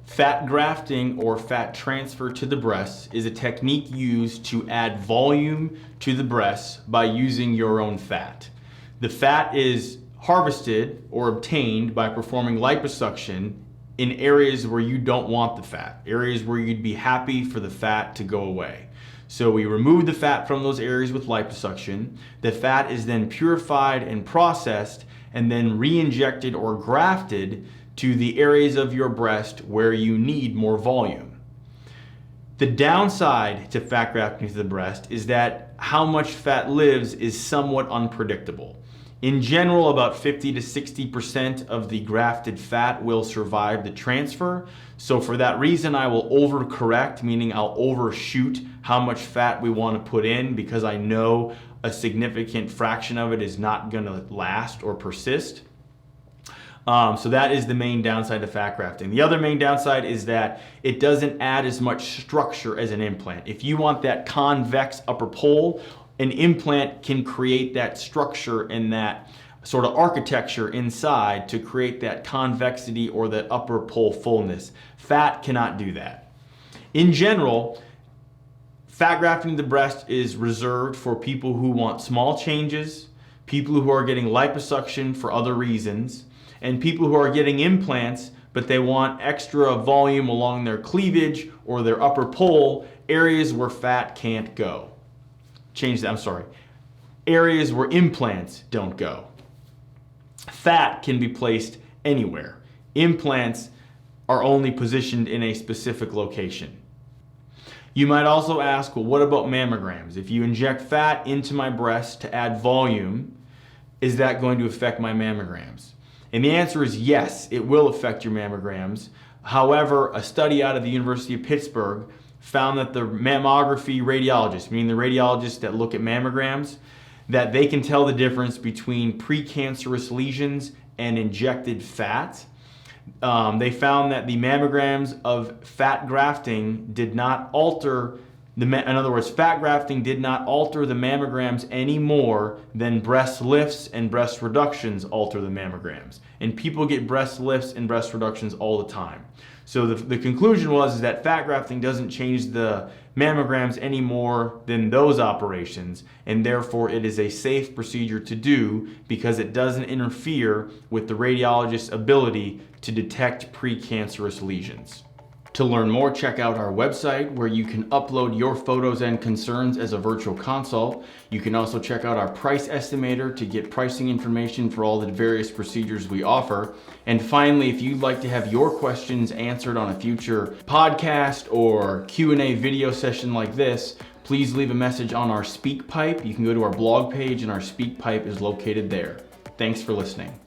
Fat grafting or fat transfer to the breasts is a technique used to add volume to the breasts by using your own fat. The fat is harvested or obtained by performing liposuction in areas where you don't want the fat, areas where you'd be happy for the fat to go away. So we remove the fat from those areas with liposuction. The fat is then purified and processed and then re-injected or grafted to the areas of your breast where you need more volume. The downside to fat grafting to the breast is that how much fat lives is somewhat unpredictable. In general, about 50 to 60% of the grafted fat will survive the transfer. So for that reason, I will overcorrect, meaning I'll overshoot how much fat we want to put in because I know a significant fraction of it is not going to last or persist. So that is the main downside to fat grafting. The other main downside is that it doesn't add as much structure as an implant. If you want that convex upper pole, an implant can create that structure and that sort of architecture inside to create that convexity or that upper pole fullness. Fat cannot do that. In general, fat grafting to the breast is reserved for people who want small changes, people who are getting liposuction for other reasons, and people who are getting implants but they want extra volume along their cleavage or their upper pole, areas where fat can't go. Areas where implants don't go. Fat can be placed anywhere. Implants are only positioned in a specific location. You might also ask, well, what about mammograms? If you inject fat into my breast to add volume, is that going to affect my mammograms? And the answer is yes, it will affect your mammograms. However, a study out of the University of Pittsburgh found that the mammography radiologists, meaning the radiologists that look at mammograms, that they can tell the difference between precancerous lesions and injected fat. They found that the mammograms of fat grafting did not alter fat grafting did not alter the mammograms any more than breast lifts and breast reductions alter the mammograms. And people get breast lifts and breast reductions all the time. So the conclusion was that fat grafting doesn't change the mammograms any more than those operations, and therefore it is a safe procedure to do because it doesn't interfere with the radiologist's ability to detect precancerous lesions. To learn more, check out our website where you can upload your photos and concerns as a virtual consult. You can also check out our price estimator to get pricing information for all the various procedures we offer. And finally, if you'd like to have your questions answered on a future podcast or Q&A video session like this, please leave a message on our SpeakPipe. You can go to our blog page and our SpeakPipe is located there. Thanks for listening.